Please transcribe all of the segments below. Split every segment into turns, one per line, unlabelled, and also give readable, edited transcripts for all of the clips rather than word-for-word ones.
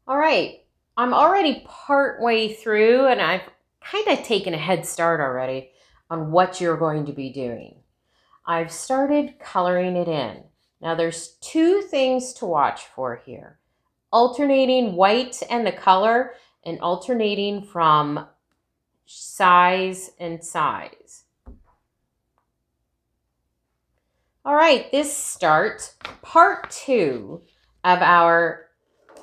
All right, I'm already part way through and I've kind of taken a head start already on what you're going to be doing. I've started coloring it in. Now there's two things to watch for here. Alternating white and the color and alternating from size and size. All right, this starts part 2 of our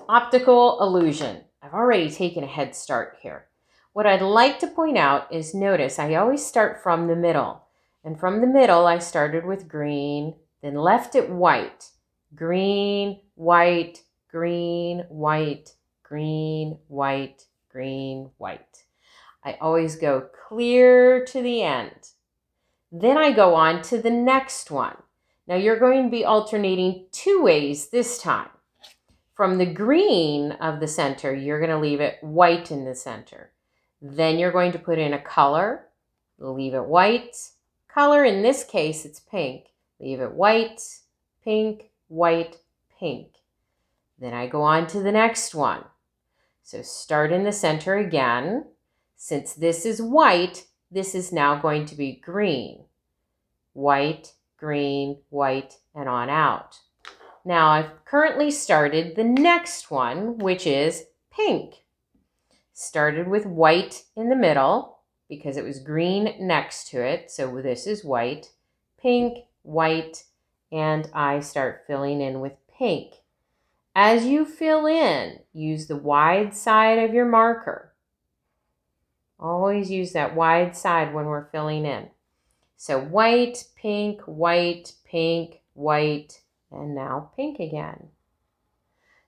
optical illusion. I've already taken a head start here. What I'd like to point out is notice I always start from the middle. And from the middle I started with green, then left it white. Green, white, green, white, green, white, green, white. I always go clear to the end. Then I go on to the next one. Now you're going to be alternating 2 ways this time. From the green of the center, you're going to leave it white in the center. Then you're going to put in a color, leave it white. Color, in this case, it's pink. Leave it white, pink, white, pink. Then I go on to the next one. So start in the center again. Since this is white, this is now going to be green. White, green, white, and on out. Now I've currently started the next one, which is pink. Started with white in the middle because it was green next to it. So this is white, pink, white, and I start filling in with pink. As you fill in, use the wide side of your marker. Always use that wide side when we're filling in. So white, pink, white, pink, white, and now pink again.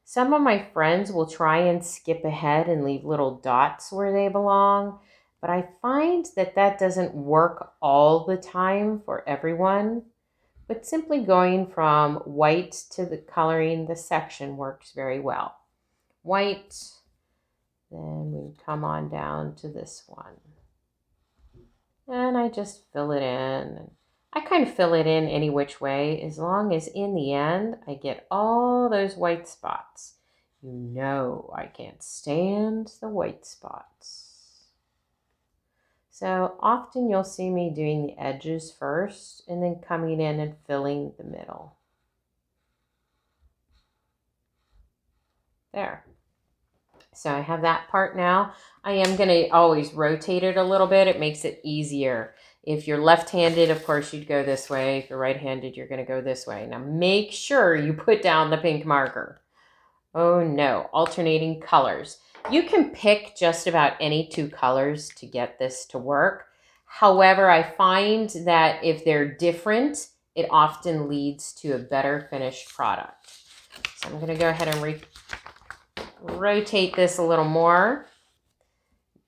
Some of my friends will try and skip ahead and leave little dots where they belong, but I find that that doesn't work all the time for everyone. But simply going from white to the coloring the section works very well. White, then we come on down to this one. And I just fill it in. I kind of fill it in any which way, as long as in the end I get all those white spots. You know I can't stand the white spots. So often you'll see me doing the edges first and then coming in and filling the middle. There. So I have that part now. I am going to always rotate it a little bit. It makes it easier. If you're left-handed, of course, you'd go this way. If you're right-handed, you're going to go this way. Now make sure you put down the pink marker. Oh no, alternating colors. You can pick just about any 2 colors to get this to work. However, I find that if they're different, it often leads to a better finished product. So I'm going to go ahead and rotate this a little more.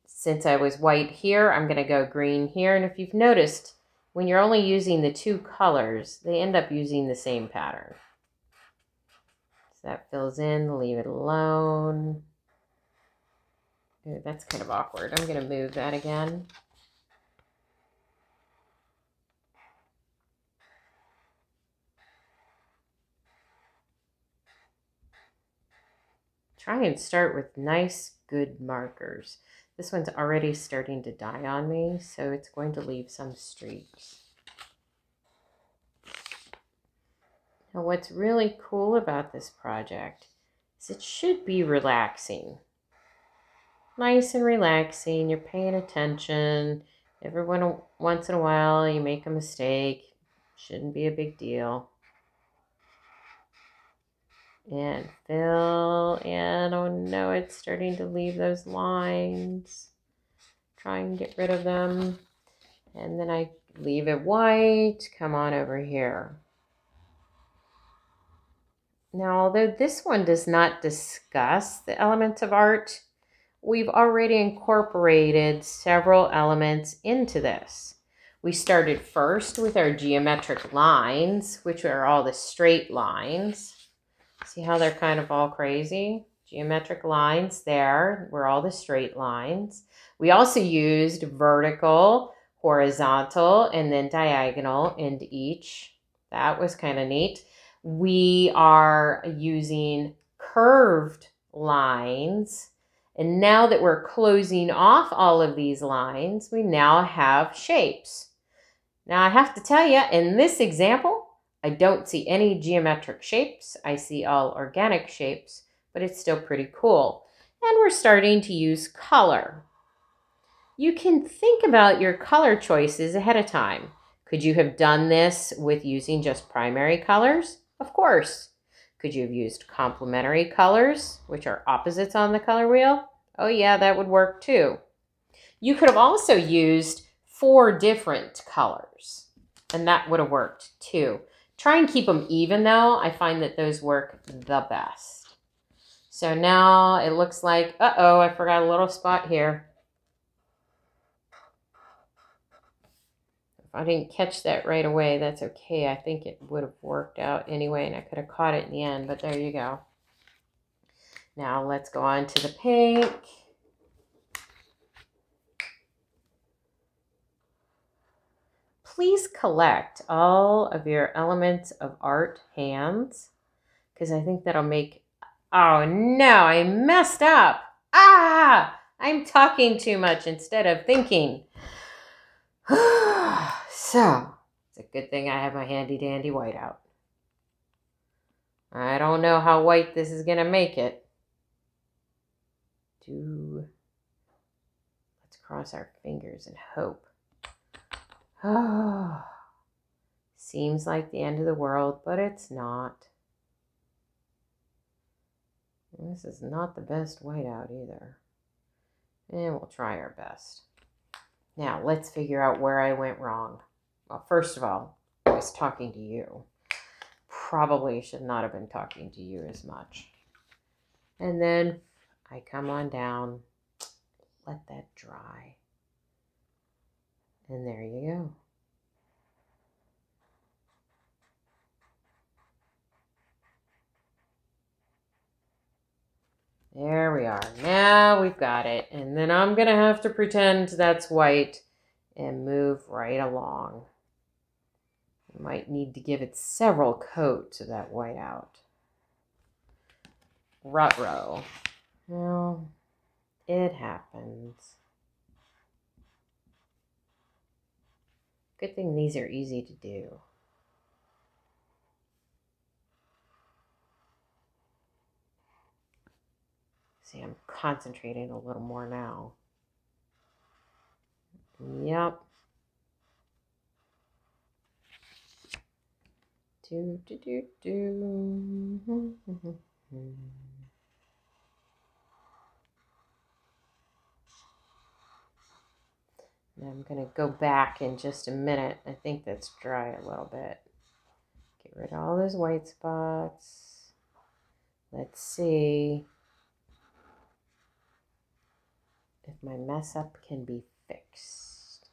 Since I was white here, I'm going to go green here. And if you've noticed, when you're only using the 2 colors, they end up using the same pattern. So that fills in, leave it alone. Ooh, that's kind of awkward. I'm going to move that again. Try and start with nice, good markers. This one's already starting to die on me, so it's going to leave some streaks. Now, what's really cool about this project is it should be relaxing. Nice and relaxing. You're paying attention. Every once in a while, you make a mistake. Shouldn't be a big deal. And fill in. Oh no, it's starting to leave those lines. Try and get rid of them. And then I leave it white. Come on over here. Now, although this one does not discuss the elements of art, we've already incorporated several elements into this. We started first with our geometric lines, which are all the straight lines. See how they're kind of all crazy? Geometric lines there were all the straight lines. We also used vertical, horizontal, and then diagonal into each. That was kind of neat. We are using curved lines. And now that we're closing off all of these lines, we now have shapes. Now I have to tell you, in this example, I don't see any geometric shapes. I see all organic shapes, but it's still pretty cool. And we're starting to use color. You can think about your color choices ahead of time. Could you have done this with using just primary colors? Of course. Could you have used complementary colors, which are opposites on the color wheel? Oh yeah, that would work too. You could have also used 4 different colors, and that would have worked too. Try and keep them even though. I find that those work the best. So now it looks like, uh-oh, I forgot a little spot here. I didn't catch that right away. That's okay. I think it would have worked out anyway, and I could have caught it in the end, but there you go. Now let's go on to the pink. Please collect all of your elements of art hands, because I think that'll make, oh no, I messed up. I'm talking too much instead of thinking. So, it's a good thing I have my handy dandy whiteout. I don't know how white this is going to make it. Let's cross our fingers and hope. Oh, seems like the end of the world, but it's not. This is not the best whiteout either. And we'll try our best. Now, let's figure out where I went wrong. Well, first of all, I was talking to you. Probably should not have been talking to you as much. And then I come on down, let that dry. And there you go. There we are. Now we've got it. And then I'm going to have to pretend that's white and move right along. I might need to give it several coats of that whiteout. Ruh-roh. Well, it happens. Good thing these are easy to do. See, I'm concentrating a little more now. Yep. Do. Now I'm going to go back in just a minute. I think that's dry a little bit. Get rid of all those white spots. Let's see if my mess up can be fixed.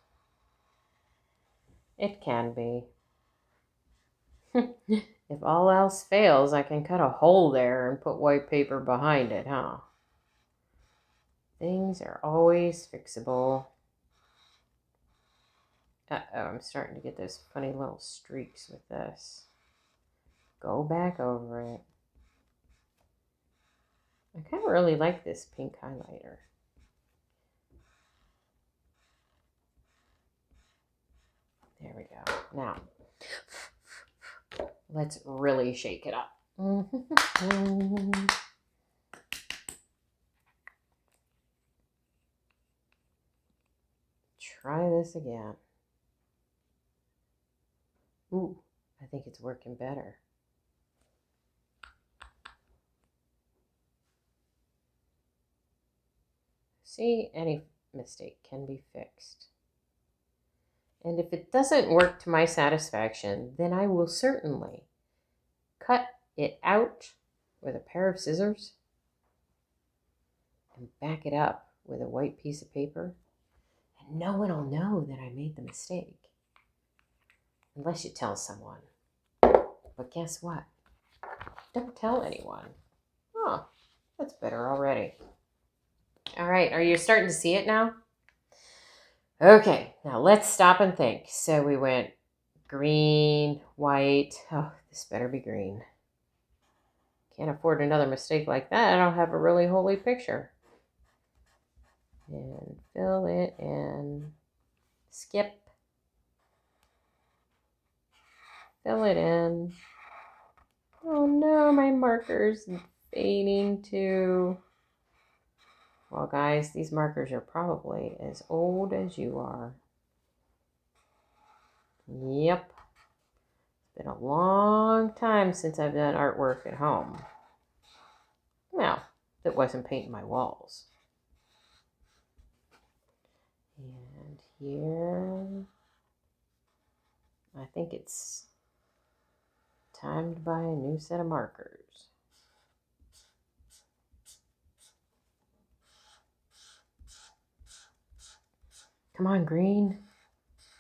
It can be. If all else fails, I can cut a hole there and put white paper behind it, huh? Things are always fixable. Uh-oh, I'm starting to get those funny little streaks with this. Go back over it. I kind of really like this pink highlighter. There we go. Now, let's really shake it up. Try this again. Ooh, I think it's working better. See, any mistake can be fixed. And if it doesn't work to my satisfaction, then I will certainly cut it out with a pair of scissors and back it up with a white piece of paper, and no one will know that I made the mistake. Unless you tell someone. But guess what? Don't tell anyone. Oh, that's better already. All right, are you starting to see it now? Okay, now let's stop and think. So we went green, white. Oh, this better be green. Can't afford another mistake like that. I don't have a really holy picture. And fill it in. Skip. Fill it in. Oh no, my marker's fading too. Well, guys, these markers are probably as old as you are. Yep. It's been a long time since I've done artwork at home. Well, that wasn't painting my walls. And here, I think it's time to buy a new set of markers. Come on, green.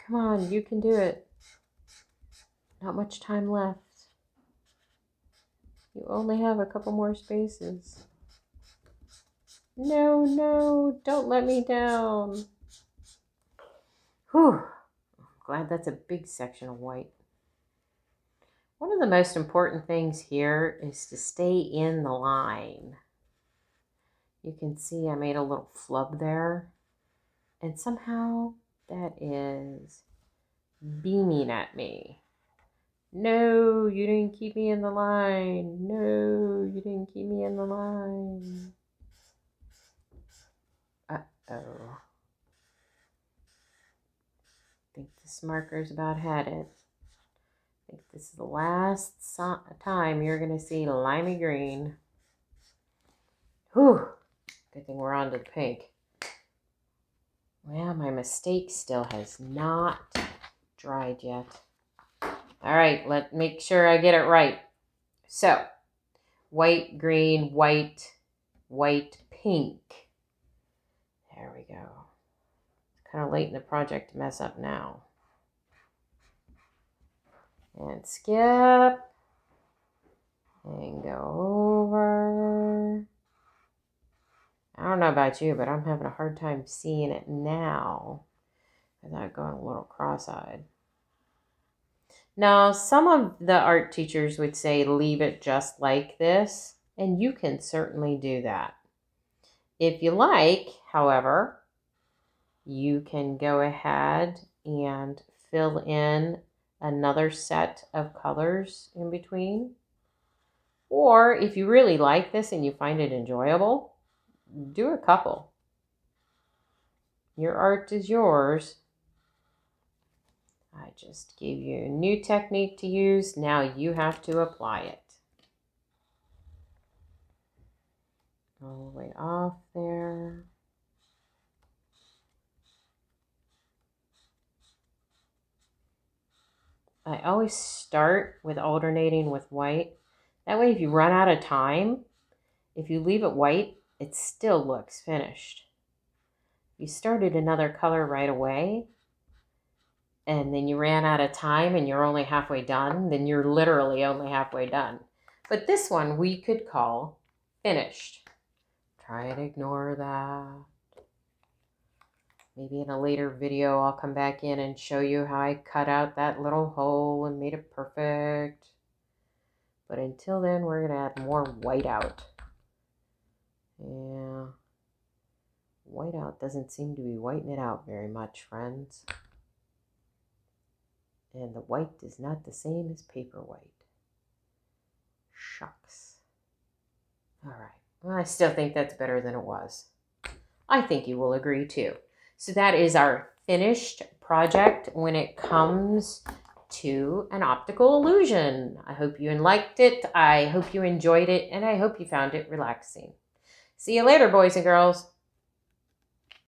Come on, you can do it. Not much time left. You only have a couple more spaces. No, no, don't let me down. Whew. I'm glad that's a big section of white. One of the most important things here is to stay in the line. You can see I made a little flub there. And somehow that is beaming at me. No, you didn't keep me in the line. No, you didn't keep me in the line. Uh-oh. I think this marker's about had it. I think this is the last time you're going to see limey green. Whew. Good thing we're on to the pink. Well, my mistake still has not dried yet. All right, let's make sure I get it right. So, white, green, white, white, pink. There we go. It's kind of late in the project to mess up now. And skip. And go over. I don't know about you, but I'm having a hard time seeing it now without going a little cross-eyed. Now, some of the art teachers would say leave it just like this, and you can certainly do that. If you like, however, you can go ahead and fill in another set of colors in between. Or if you really like this and you find it enjoyable, do a couple. Your art is yours. I just gave you a new technique to use. Now you have to apply it. All the way off there. I always start with alternating with white. That way if you run out of time, if you leave it white, it still looks finished. If you started another color right away, and then you ran out of time and you're only halfway done, then you're literally only halfway done. But this one we could call finished. Try and ignore that. Maybe in a later video I'll come back in and show you how I cut out that little hole and made it perfect. But until then, we're going to add more whiteout. Yeah. Whiteout doesn't seem to be whitening it out very much, friends. And the white is not the same as paper white. Shucks. All right. Well, I still think that's better than it was. I think you will agree too. So that is our finished project when it comes to an optical illusion. I hope you liked it. I hope you enjoyed it. And I hope you found it relaxing. See you later, boys and girls.